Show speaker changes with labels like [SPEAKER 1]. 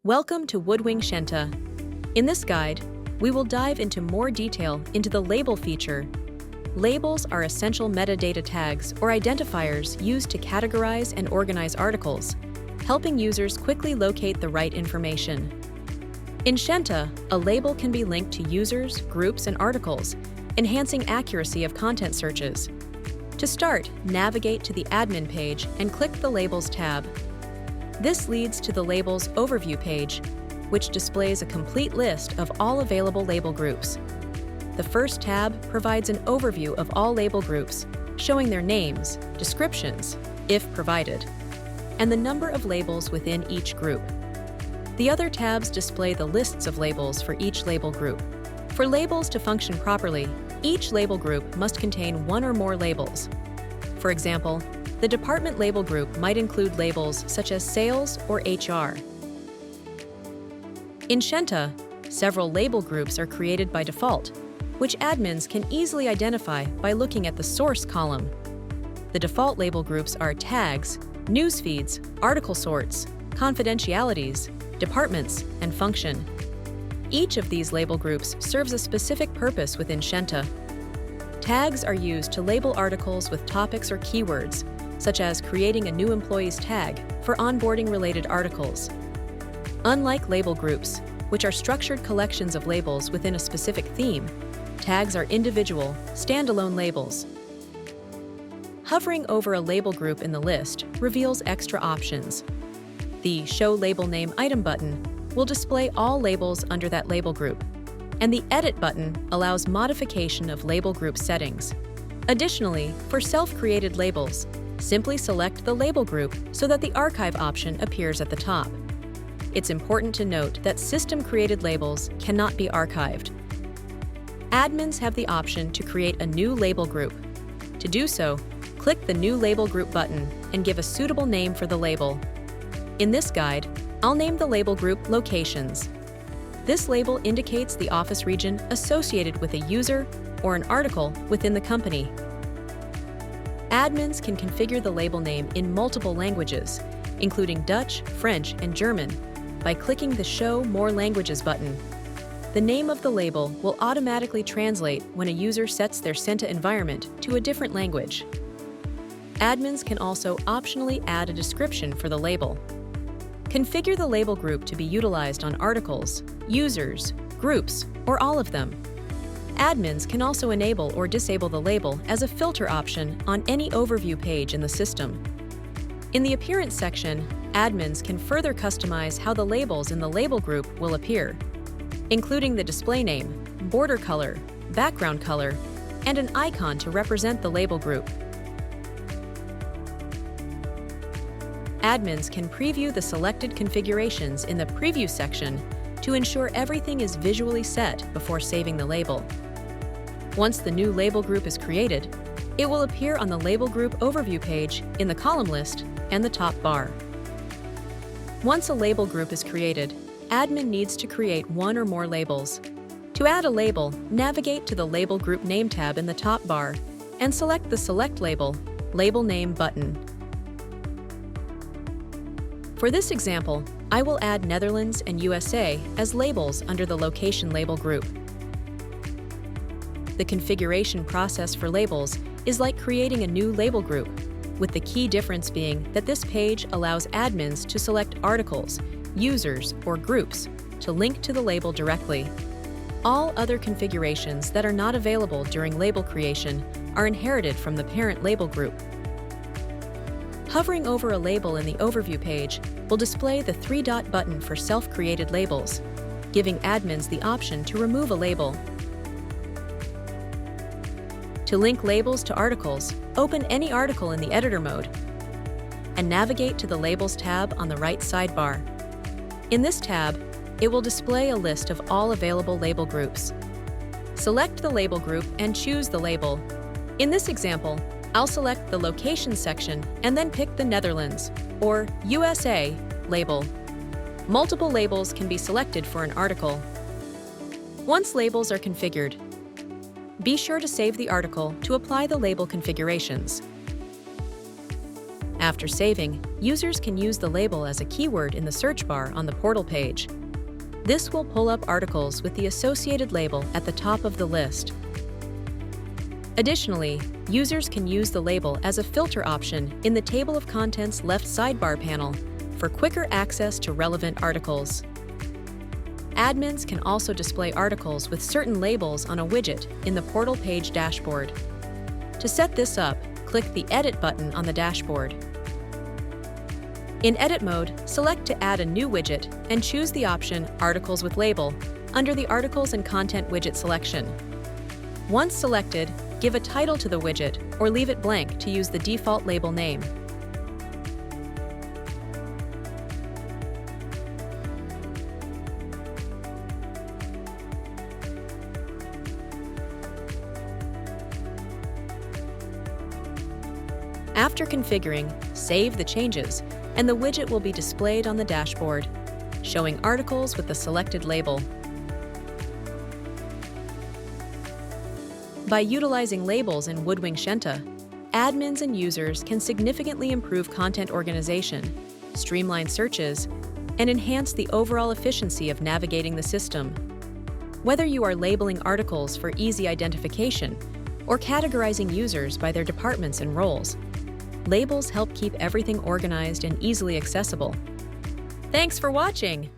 [SPEAKER 1] Welcome to WoodWing Scienta. In this guide, we will dive into more detail into the label feature. Labels are essential metadata tags or identifiers used to categorize and organize articles, helping users quickly locate the right information. In Scienta, a label can be linked to users, groups, and articles, enhancing accuracy of content searches. To start, navigate to the admin page and click the Labels tab. This leads to the Labels Overview page, which displays a complete list of all available label groups. The first tab provides an overview of all label groups, showing their names, descriptions, if provided, and the number of labels within each group. The other tabs display the lists of labels for each label group. For labels to function properly, each label group must contain one or more labels. For example, the department label group might include labels such as sales or HR. In Scienta, several label groups are created by default, which admins can easily identify by looking at the source column. The default label groups are tags, news feeds, article sorts, confidentialities, departments, and function. Each of these label groups serves a specific purpose within Scienta. Tags are used to label articles with topics or keywords, such as creating a new employee's tag for onboarding-related articles. Unlike label groups, which are structured collections of labels within a specific theme, tags are individual, standalone labels. Hovering over a label group in the list reveals extra options. The Show Label Name Item button will display all labels under that label group, and the Edit button allows modification of label group settings. Additionally, for self-created labels, simply select the label group so that the Archive option appears at the top. It's important to note that system-created labels cannot be archived. Admins have the option to create a new label group. To do so, click the New Label Group button and give a suitable name for the label. In this guide, I'll name the label group Locations. This label indicates the office region associated with a user or an article within the company. Admins can configure the label name in multiple languages, including Dutch, French, and German, by clicking the Show More Languages button. The name of the label will automatically translate when a user sets their Scienta environment to a different language. Admins can also optionally add a description for the label. Configure the label group to be utilized on articles, users, groups, or all of them. Admins can also enable or disable the label as a filter option on any overview page in the system. In the Appearance section, admins can further customize how the labels in the label group will appear, including the display name, border color, background color, and an icon to represent the label group. Admins can preview the selected configurations in the Preview section to ensure everything is visually set before saving the label. Once the new label group is created, it will appear on the Label Group Overview page in the column list and the top bar. Once a label group is created, admin needs to create one or more labels. To add a label, navigate to the Label Group Name tab in the top bar and select the Select Label, Label Name button. For this example, I will add Netherlands and USA as labels under the Location label group. The configuration process for labels is like creating a new label group, with the key difference being that this page allows admins to select articles, users, or groups to link to the label directly. All other configurations that are not available during label creation are inherited from the parent label group. Hovering over a label in the Overview page will display the three-dot button for self-created labels, giving admins the option to remove a label. To link labels to articles, open any article in the editor mode and navigate to the Labels tab on the right sidebar. In this tab, it will display a list of all available label groups. Select the label group and choose the label. In this example, I'll select the Location section and then pick the Netherlands, or USA, label. Multiple labels can be selected for an article. Once labels are configured, be sure to save the article to apply the label configurations. After saving, users can use the label as a keyword in the search bar on the portal page. This will pull up articles with the associated label at the top of the list. Additionally, users can use the label as a filter option in the Table of Contents left sidebar panel for quicker access to relevant articles. Admins can also display articles with certain labels on a widget in the portal page dashboard. To set this up, click the Edit button on the dashboard. In Edit mode, select to add a new widget and choose the option Articles with Label under the Articles and Content widget selection. Once selected, give a title to the widget or leave it blank to use the default label name. After configuring, save the changes, and the widget will be displayed on the dashboard, showing articles with the selected label. By utilizing labels in WoodWing Scienta, admins and users can significantly improve content organization, streamline searches, and enhance the overall efficiency of navigating the system. Whether you are labeling articles for easy identification or categorizing users by their departments and roles, labels help keep everything organized and easily accessible. Thanks for watching!